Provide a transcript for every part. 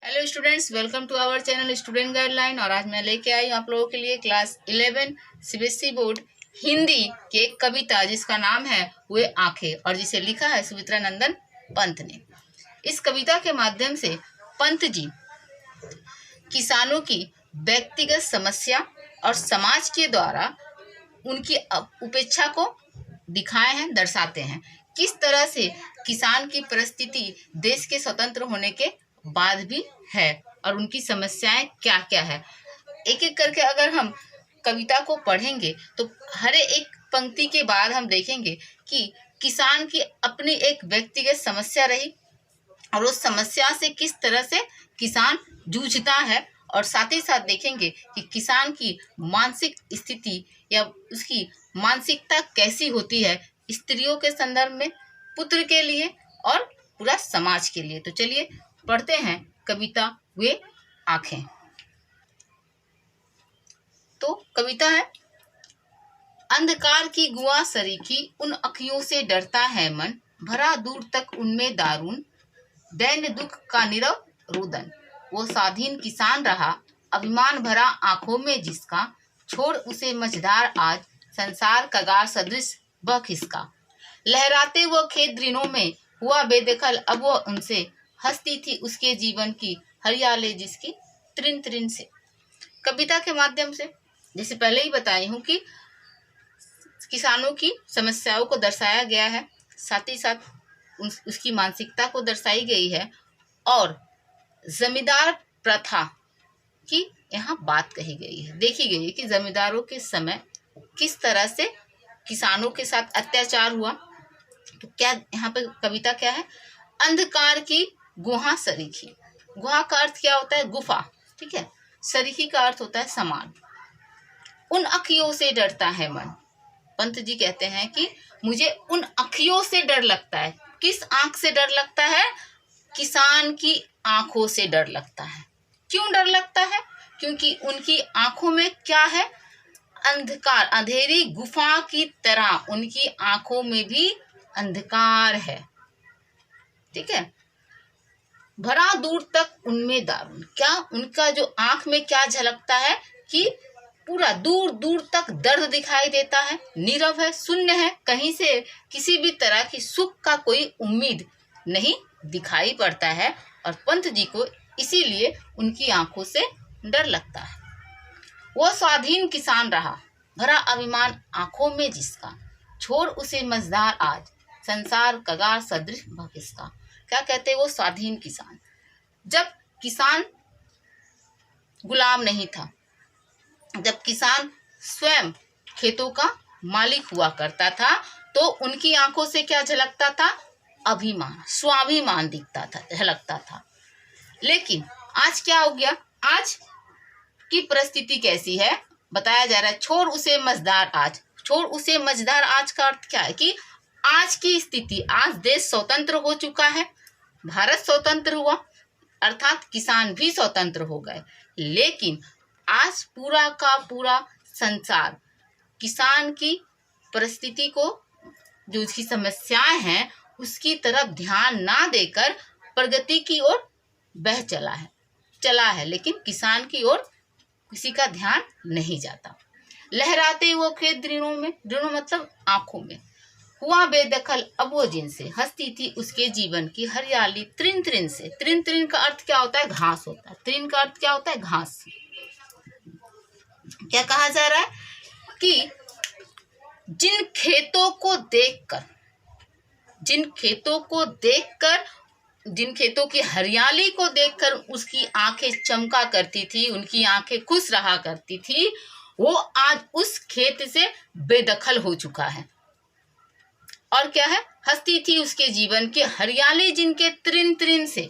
Hello students, welcome to our channel student guideline. और आज मैं लेके आई हूँ आप लोगों के लिए क्लास 11 सीबीएसई बोर्ड हिंदी की एक कविता जिसका नाम है वे आंखें और जिसे लिखा है सुमित्रा नंदन पंत ने। इस कविता के माध्यम से पंत जी किसानों की व्यक्तिगत समस्या और समाज के द्वारा उनकी उपेक्षा को दिखाए हैं, दर्शाते हैं। किस तरह से किसान की परिस्थिति देश के स्वतंत्र होने के बाद भी है और उनकी समस्याएं क्या क्या है। एक एक करके अगर हम कविता को पढ़ेंगे तो हर एक पंक्ति के बाद हम देखेंगे कि किसान की अपनी एक व्यक्तिगत समस्या रही और उस समस्या से किस तरह से किसान जूझता है, और साथ ही साथ देखेंगे कि किसान की मानसिक स्थिति या उसकी मानसिकता कैसी होती है स्त्रियों के संदर्भ में, पुत्र के लिए और पूरा समाज के लिए। तो चलिए पढ़ते हैं कविता वे आंखें। तो कविता है, अंधकार की गुआ सरीखी उन अखियों से डरता है मन, भरा दूर तक उनमें दारुण दैन्य दुख का नीरव रुदन। वो स्वाधीन किसान रहा अभिमान भरा आंखों में जिसका, छोड़ उसे मझधार आज संसार कगार सदृश वह खिसका। लहराते वो खेत दिनों में हुआ बेदखल, अब वो उनसे हंसती थी उसके जीवन की हरियाली जिसकी त्रिन त्रिन से। कविता के माध्यम से जैसे पहले ही बताई हूँ कि किसानों की समस्याओं को दर्शाया गया है, साथ ही साथ उसकी मानसिकता को दर्शाई गई है और जमींदार प्रथा की यहाँ बात कही गई है। देखी गई है कि जमींदारों के समय किस तरह से किसानों के साथ अत्याचार हुआ। तो क्या यहाँ पे कविता क्या है, अंधकार की गुहा सरीखी। गुहा का अर्थ क्या होता है, गुफा, ठीक है। सरीखी का अर्थ होता है समान। उन अखियों से डरता है मन। पंत जी कहते हैं कि मुझे उन अखियों से डर लगता है। किस आंख से डर लगता है, किसान की आंखों से डर लगता है। क्यों डर लगता है, क्योंकि उनकी आंखों में क्या है, अंधकार, अंधेरी गुफा की तरह उनकी आंखों में भी अंधकार है, ठीक है। भरा दूर तक उनमें दारुण, क्या उनका जो आंख में क्या झलकता है कि पूरा दूर दूर तक दर्द दिखाई देता है, नीरव है, शून्य है, कहीं से किसी भी तरह की सुख का कोई उम्मीद नहीं दिखाई पड़ता है। और पंत जी को इसीलिए उनकी आंखों से डर लगता है। वो स्वाधीन किसान रहा भरा अभिमान आंखों में जिसका, छोड़ उसे मझधार आज संसार कगार सदृश भकिसका। क्या कहते हैं, वो स्वाधीन किसान। जब किसान गुलाम नहीं था, जब किसान स्वयं खेतों का मालिक हुआ करता था, तो उनकी आंखों से क्या झलकता था, अभिमान, स्वाभिमान दिखता था, झलकता था। लेकिन आज क्या हो गया, आज की परिस्थिति कैसी है, बताया जा रहा है, छोड़ उसे मझधार आज। छोड़ उसे मझधार आज का अर्थ क्या है कि आज की स्थिति, आज देश स्वतंत्र हो चुका है, भारत स्वतंत्र हुआ, अर्थात किसान भी स्वतंत्र हो गए। लेकिन आज पूरा का पूरा संसार किसान की परिस्थिति को, जो उसकी समस्याएं हैं, उसकी तरफ ध्यान ना देकर प्रगति की ओर बह चला है, लेकिन किसान की ओर किसी का ध्यान नहीं जाता। लहराते वो खेत दिनों में, दिनों मतलब आंखों में, हुआ बेदखल अब वो जिनसे, हंसती थी उसके जीवन की हरियाली त्रिन त्रिन से। त्रिन त्रिन का अर्थ क्या होता है, घास होता है। त्रिन का अर्थ क्या होता है, घास। क्या कहा जा रहा है कि जिन खेतों को देखकर, जिन खेतों की हरियाली को देखकर उसकी आंखें चमका करती थी, उनकी आंखें खुश रहा करती थी, वो आज उस खेत से बेदखल हो चुका है। और क्या है, हंसती थी उसके जीवन की हरियाली जिनके त्रिन त्रिन से,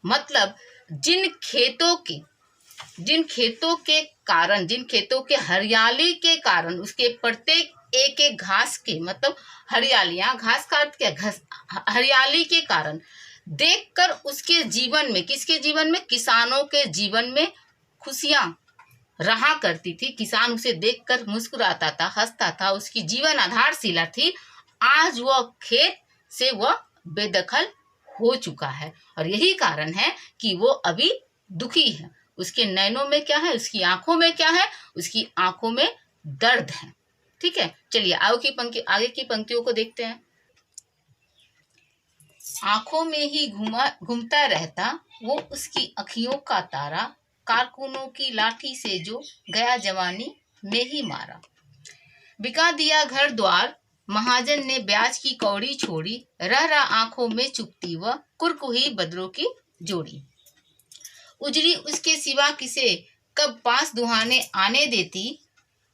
मतलब जिन खेतों के हरियाली के कारण, उसके प्रत्येक एक एक घास के, मतलब हरियालियां, घास का अर्थ क्या, घास, हरियाली के कारण देखकर उसके जीवन में, किसके जीवन में, किसानों के जीवन में खुशियां रहा करती थी। किसान उसे देखकर मुस्कुराता था, हंसता था, उसकी जीवन आधारशिला थी। आज वह खेत से वह बेदखल हो चुका है और यही कारण है कि वो अभी दुखी है। उसके नैनों में क्या है, उसकी आंखों में क्या है, उसकी आंखों में दर्द है। ठीक है, चलिए आगे की पंक्तियों को देखते हैं। आंखों में ही घूमता रहता वो उसकी अखियों का तारा, कारकुनों की लाठी से जो गया जवानी में ही मारा। बिका दिया घर द्वार महाजन ने ब्याज की कौड़ी छोड़ी, रह आंखों में चुपती वह कुर्क हुई बदरों की जोड़ी। उजरी उसके सिवा किसे कब पास दुहाने आने देती,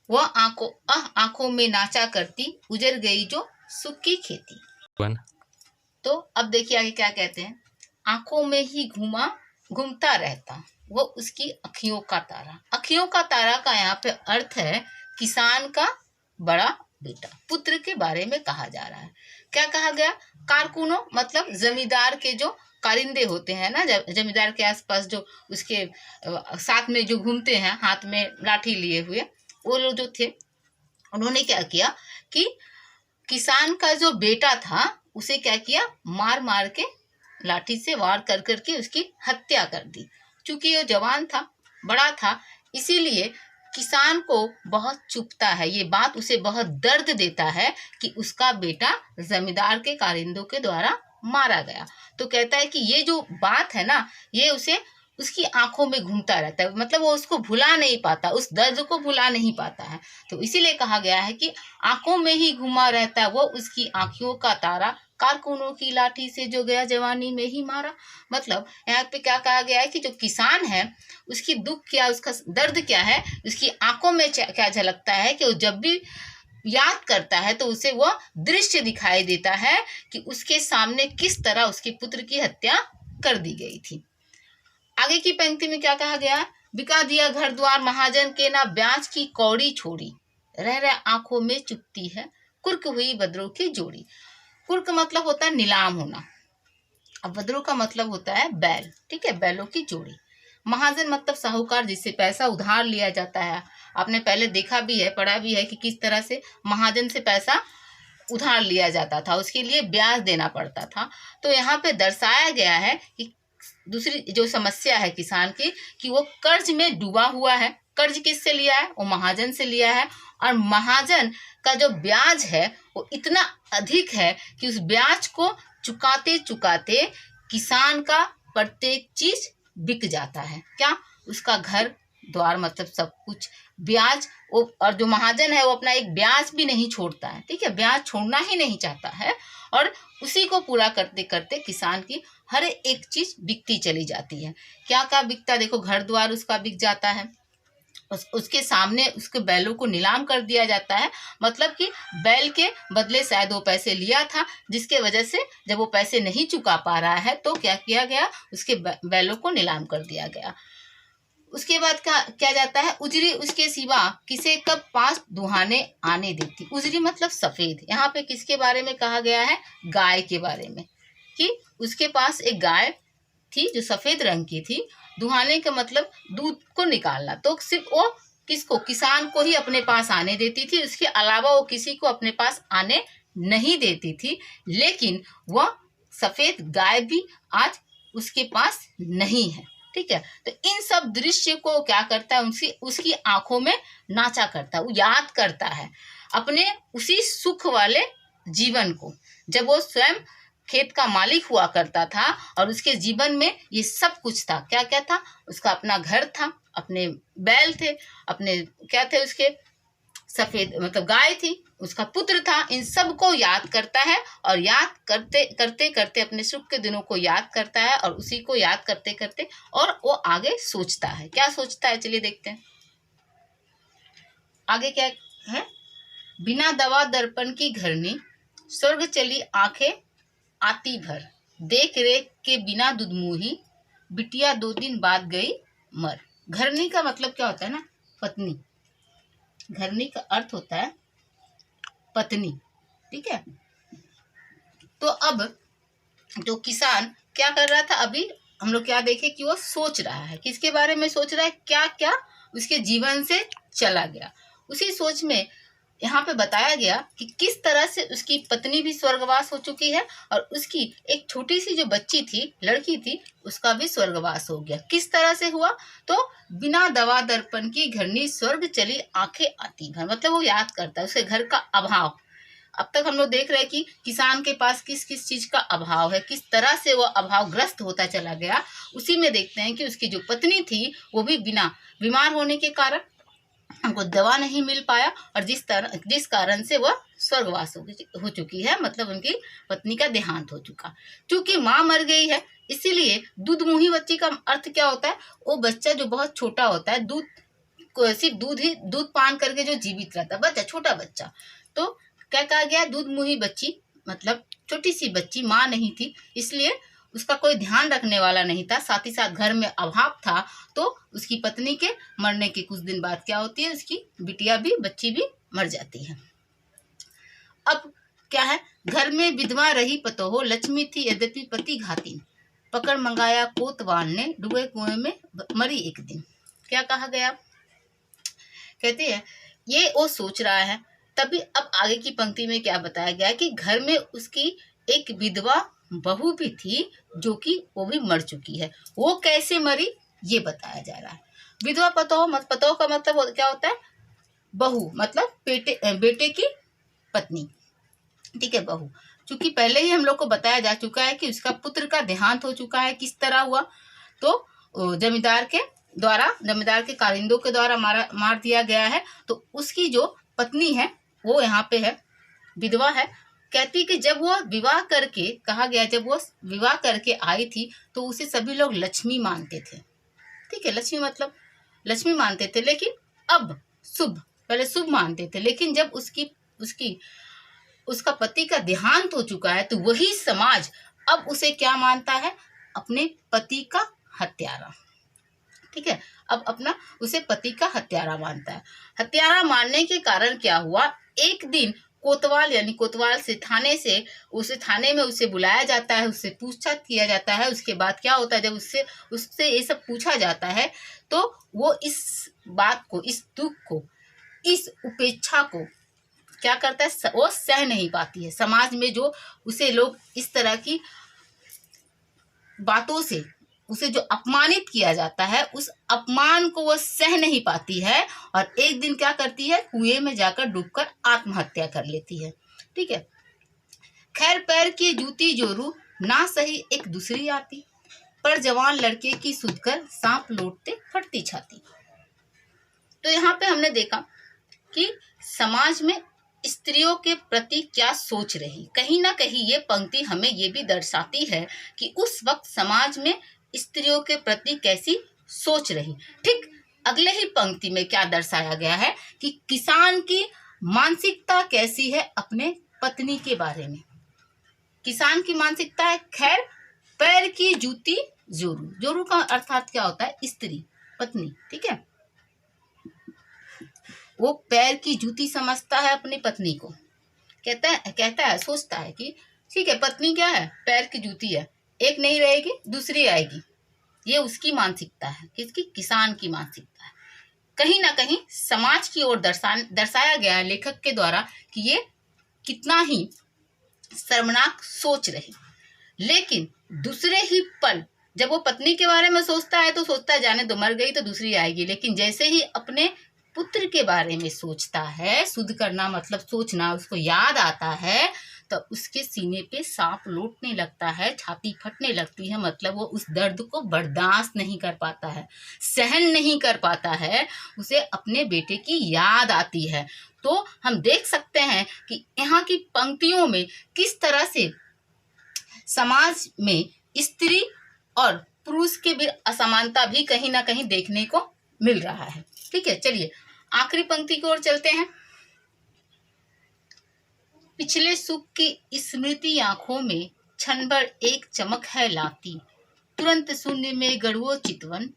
वह आंखों में नाचा करती, उजर गई जो सुख की खेती। तो अब देखिए आगे क्या कहते हैं। आंखों में ही घूमता रहता वो उसकी अखियों का तारा। अखियों का तारा का यहाँ पे अर्थ है किसान का बड़ा बेटा, पुत्र के बारे में कहा जा रहा है। क्या कहा गया? कारकुनों मतलब जमींदार के जो कारिंदे होते हैं ना, जमींदार के आसपास जो उसके साथ में जो घूमते हैं हाथ में लाठी लिए हुए, वो लोग जो थे, उन्होंने क्या किया कि किसान का जो बेटा था उसे क्या किया, मार मार के लाठी से वार कर करके उसकी हत्या कर दी। चूंकि वो जवान था, बड़ा था, इसीलिए किसान को बहुत चुभता है, ये बात उसे बहुत दर्द देता है कि उसका बेटा जमींदार के कारिंदों के द्वारा मारा गया। तो कहता है कि ये जो बात है ना, ये उसे उसकी आंखों में घूमता रहता है, मतलब वो उसको भुला नहीं पाता, उस दर्द को भुला नहीं पाता है। तो इसीलिए कहा गया है कि आंखों में ही घुमा रहता है वो उसकी आंखों का तारा, कारकुनों की लाठी से जो गया जवानी में ही मारा। मतलब यहाँ पे क्या कहा गया है कि जो किसान है उसकी दुख क्या, उसका दर्द क्या है, उसकी आंखों में क्या झलकता है कि वो जब भी याद करता है तो उसे वो दृश्य दिखाई देता है कि उसके सामने किस तरह उसके पुत्र की हत्या कर दी गई थी। आगे की पंक्ति में क्या कहा गया? बिका दिया घर द्वार महाजन के ना ब्याज की कौड़ी छोड़ी, रह आंखों में चुपती है कुर्क हुई बदरों की जोड़ी। कुर्क मतलब होता है नीलाम होना, अब बदरों का मतलब होता है बैल। ठीक है, बैलों की जोड़ी। महाजन मतलब साहूकार, जिससे पैसा उधार लिया जाता है। आपने पहले देखा भी है, पढ़ा भी है कि किस तरह से महाजन से पैसा उधार लिया जाता था, उसके लिए ब्याज देना पड़ता था। तो यहाँ पे दर्शाया गया है कि दूसरी जो समस्या है किसान की कि वो कर्ज में डूबा हुआ है। कर्ज किससे लिया है? वो महाजन से लिया है, और महाजन का जो ब्याज है वो इतना अधिक है कि उस ब्याज को चुकाते चुकाते किसान का प्रत्येक चीज बिक जाता है। क्या? उसका घर द्वार, मतलब सब कुछ। ब्याज वो, और जो महाजन है वो अपना एक ब्याज भी नहीं छोड़ता है। ठीक है, ब्याज छोड़ना ही नहीं चाहता है, और उसी को पूरा करते करते किसान की हर एक चीज बिकती चली जाती है। क्या क्या बिकता? देखो, घर द्वार उसका बिक जाता है, उसके सामने उसके बैलों को नीलाम कर दिया जाता है। मतलब कि बैल के बदले शायद वो पैसे लिया था, जिसके वजह से जब वो पैसे नहीं चुका पा रहा है तो क्या किया गया, उसके बैलों को नीलाम कर दिया गया। उसके बाद क्या जाता है? उजरी उसके सिवा किसे कब पास दुहाने आने देती। उजरी मतलब सफेद। यहाँ पे किसके बारे में कहा गया है? गाय के बारे में, कि उसके पास एक गाय थी जो सफेद रंग की थी। दुहाने का मतलब दूध को निकालना, तो सिर्फ वो किसको, किसान को ही अपने पास आने देती थी, उसके अलावा वो किसी को अपने पास आने नहीं देती थी। लेकिन वह सफेद गाय भी आज उसके पास नहीं है। ठीक है, तो इन सब दृश्य को क्या करता है, उसकी आंखों में नाचा करता है, वो याद करता है अपने उसी सुख वाले जीवन को, जब वो स्वयं खेत का मालिक हुआ करता था और उसके जीवन में ये सब कुछ था। क्या क्या था? उसका अपना घर था, अपने बैल थे, अपने क्या थे उसके, सफेद मतलब गाय थी, उसका पुत्र था। इन सब को याद करता है, और याद करते करते करते अपने सुख के दिनों को याद करता है, और उसी को याद करते करते और वो आगे सोचता है। क्या सोचता है, चलिए देखते हैं आगे क्या है। बिना दवा दर्पण की घरनी, स्वर्ग चली आंखें आती भर, देख रेख के बिना दूध मुही, बिटिया 2 दिन बाद गई मर। घरनी का मतलब क्या होता है ना, पत्नी। घरनी का अर्थ होता है पत्नी। ठीक है, तो अब जो किसान क्या कर रहा था, अभी हम लोग क्या देखे कि वो सोच रहा है, किसके बारे में सोच रहा है, क्या क्या उसके जीवन से चला गया। उसी सोच में यहाँ पे बताया गया कि किस तरह से उसकी पत्नी भी स्वर्गवास हो चुकी है और उसकी एक छोटी सी जो बच्ची थी, लड़की थी, उसका भी स्वर्गवास हो गया। किस तरह से हुआ? तो बिना दवा दर्पण की घरनी स्वर्ग चली आंखें आती भर, मतलब वो याद करता है उसके घर का अभाव। अब तक हम लोग देख रहे हैं कि किसान के पास किस किस चीज का अभाव है, किस तरह से वो अभावग्रस्त होता चला गया। उसी में देखते हैं कि उसकी जो पत्नी थी वो भी बिना बीमार होने के कारण हमको दवा नहीं मिल पाया और जिस कारण से वह स्वर्गवास हो चुकी है, मतलब उनकी पत्नी का देहांत हो चुका। क्योंकि माँ मर गई है, इसीलिए दूध मुही बच्ची का अर्थ क्या होता है? वो बच्चा जो बहुत छोटा होता है, सिर्फ दूध पान करके जो जीवित रहता है, बच्चा, छोटा बच्चा। तो क्या कहा गया? दूध मुही बच्ची, मतलब छोटी सी बच्ची, माँ नहीं थी, इसलिए उसका कोई ध्यान रखने वाला नहीं था, साथ ही साथ घर में अभाव था। तो उसकी पत्नी के मरने के कुछ दिन बाद क्या होती है? उसकी बिटिया भी, बच्ची भी मर जाती है। अब क्या है? घर में विधवा रही पतोहो, लक्ष्मी थी यद्यपि पति घातीन, पकड़ मंगाया कोतवाल ने, डूबे कुएं में मरी एक दिन। क्या कहा गया? कहते हैं ये वो सोच रहा है, तभी अब आगे की पंक्ति में क्या बताया गया कि घर में उसकी एक विधवा बहू भी थी जो कि वो भी मर चुकी है। वो कैसे मरी ये बताया जा रहा है। विधवा पतोह, पतोह का मतलब क्या होता है? बहू, मतलब बेटे की पत्नी, ठीक है, बहू। क्योंकि पहले ही हम लोग को बताया जा चुका है कि उसका पुत्र का देहांत हो चुका है। किस तरह हुआ? तो जमींदार के कारिंदों के द्वारा मार दिया गया है। तो उसकी जो पत्नी है वो यहाँ पे है, विधवा है। कहती कि जब वो विवाह करके, कहा गया जब वो विवाह करके आई थी तो उसे सभी लोग लक्ष्मी मानते थे, ठीक है, लक्ष्मी मतलब लक्ष्मी मानते थे। लेकिन अब पहले शुभ मानते थे, लेकिन जब उसका पति का देहांत हो चुका है तो वही समाज अब उसे क्या मानता है? अपने पति का हत्यारा, ठीक है। अब उसे पति का हत्यारा मानता है। हत्यारा मानने के कारण क्या हुआ? एक दिन कोतवाल से थाने में उसे बुलाया जाता है, उससे पूछताछ किया जाता है। उसके बाद क्या होता है? जब उससे ये सब पूछा जाता है तो वो इस बात को, इस दुख को, इस उपेक्षा को क्या करता है? वो सह नहीं पाती है। समाज में जो उसे लोग इस तरह की बातों से उसे जो अपमानित किया जाता है, उस अपमान को वो सह नहीं पाती है और एक दिन क्या करती है? कुएं में जाकर डूबकर आत्महत्या कर लेती है, ठीक है। खैर पैर की जूती जोरू ना सही एक दूसरी आती, पर जवान लड़के की सुधकर सांप लौटते फटती छाती। तो यहाँ पे हमने देखा कि समाज में स्त्रियों के प्रति क्या सोच रही। कहीं ना कहीं ये पंक्ति हमें ये भी दर्शाती है कि उस वक्त समाज में स्त्रियों के प्रति कैसी सोच रही। ठीक अगले ही पंक्ति में क्या दर्शाया गया है कि किसान की मानसिकता कैसी है अपने पत्नी के बारे में। किसान की मानसिकता है खैर पैर की जूती जोरू। जोरू का अर्थात क्या होता है? स्त्री, पत्नी, ठीक है। वो पैर की जूती समझता है अपनी पत्नी को। कहता है सोचता है कि ठीक है, पत्नी क्या है? पैर की जूती है, एक नहीं रहेगी दूसरी आएगी। ये उसकी मानसिकता है। किसकी? किसान की मानसिकता है। कहीं ना कहीं समाज की ओर दर्शाया गया है लेखक के द्वारा कि ये कितना ही शर्मनाक सोच रही। लेकिन दूसरे ही पल जब वो पत्नी के बारे में सोचता है तो सोचता है जाने दो, मर गई तो दूसरी आएगी। लेकिन जैसे ही अपने पुत्र के बारे में सोचता है, शुद्ध करना मतलब सोचना, उसको याद आता है, तो उसके सीने पे सांप लौटने लगता है, छाती फटने लगती है। मतलब वो उस दर्द को बर्दाश्त नहीं कर पाता है, सहन नहीं कर पाता है, उसे अपने बेटे की याद आती है। तो हम देख सकते हैं कि यहाँ की पंक्तियों में किस तरह से समाज में स्त्री और पुरुष के बीच असमानता भी कहीं ना कहीं देखने को मिल रहा है। ठीक है, चलिए आखिरी पंक्ति की ओर चलते हैं। पिछले सुख की स्मृति आंखों में क्षण भर एक चमक है लाती, तुरंत शून्य में गड़ुओ चितवन,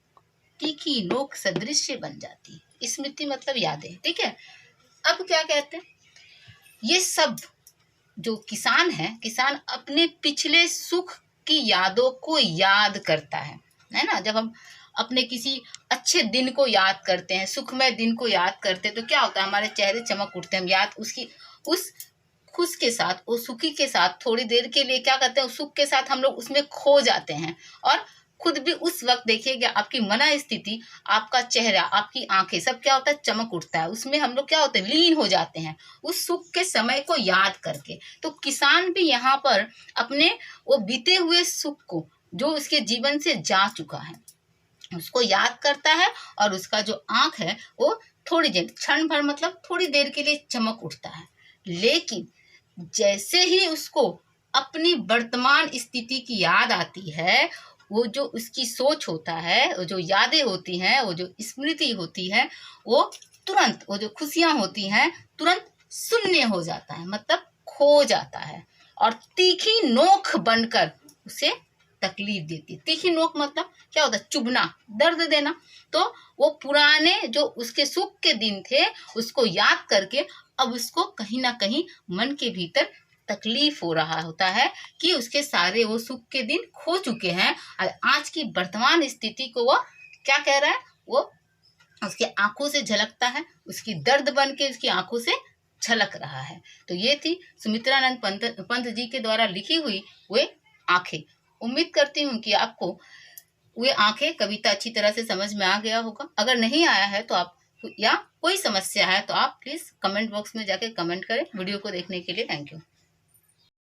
तीखी नोक सदृश्य बन जाती। स्मृति मतलब यादें, ठीक है। अब क्या कहते हैं? ये सब जो किसान है, किसान अपने पिछले सुख की यादों को याद करता है ना। जब हम अपने किसी अच्छे दिन को याद करते हैं, सुखमय दिन को याद करते हैं, तो क्या होता है, हमारे चेहरे चमक उठते हैं। हम याद उस खुश के साथ, उस सुखी के साथ थोड़ी देर के लिए क्या करते हैं, उस सुख के साथ हम लोग उसमें खो जाते हैं। और खुद भी उस वक्त देखिएगा आपकी मना स्थिति, आपका चेहरा, आपकी आंखें, सब क्या होता है, चमक उठता है। उसमें हम लोग क्या होते हैं, लीन हो जाते हैं उस सुख के समय को याद करके। तो किसान भी यहाँ पर अपने वो बीते हुए सुख को, जो उसके जीवन से जा चुका है, उसको याद करता है, और उसका जो आंख है वो थोड़ी देर, क्षण भर मतलब थोड़ी देर के लिए चमक उठता है। लेकिन जैसे ही उसको अपनी वर्तमान स्थिति की याद आती है, वो जो उसकी सोच होता है, वो जो यादें होती हैं, वो जो स्मृति होती है, वो तुरंत, वो जो खुशियां होती हैं तुरंत शून्य हो जाता है, मतलब खो जाता है। और तीखी नोक बनकर उसे तकलीफ देती है। तीखी नोक मतलब क्या होता है, चुभना, दर्द देना। तो वो पुराने जो उसके सुख के दिन थे, उसको याद करके अब उसको कहीं ना कहीं मन के भीतर तकलीफ हो रहा होता है कि उसके सारे वो सुख के दिन खो चुके हैं, और आज की वर्तमान स्थिति को वो क्या कह रहा है, वो उसकी आंखों से झलकता है, उसकी दर्द बन के उसकी आंखों से झलक रहा है। तो ये थी सुमित्रानंद पंत जी के द्वारा लिखी हुई वे आंखें। उम्मीद करती हूँ कि आपको वे आंखें कविता अच्छी तरह से समझ में आ गया होगा। अगर नहीं आया है तो आप, या कोई समस्या है तो आप प्लीज कमेंट बॉक्स में जाके कमेंट करें। वीडियो को देखने के लिए थैंक यू।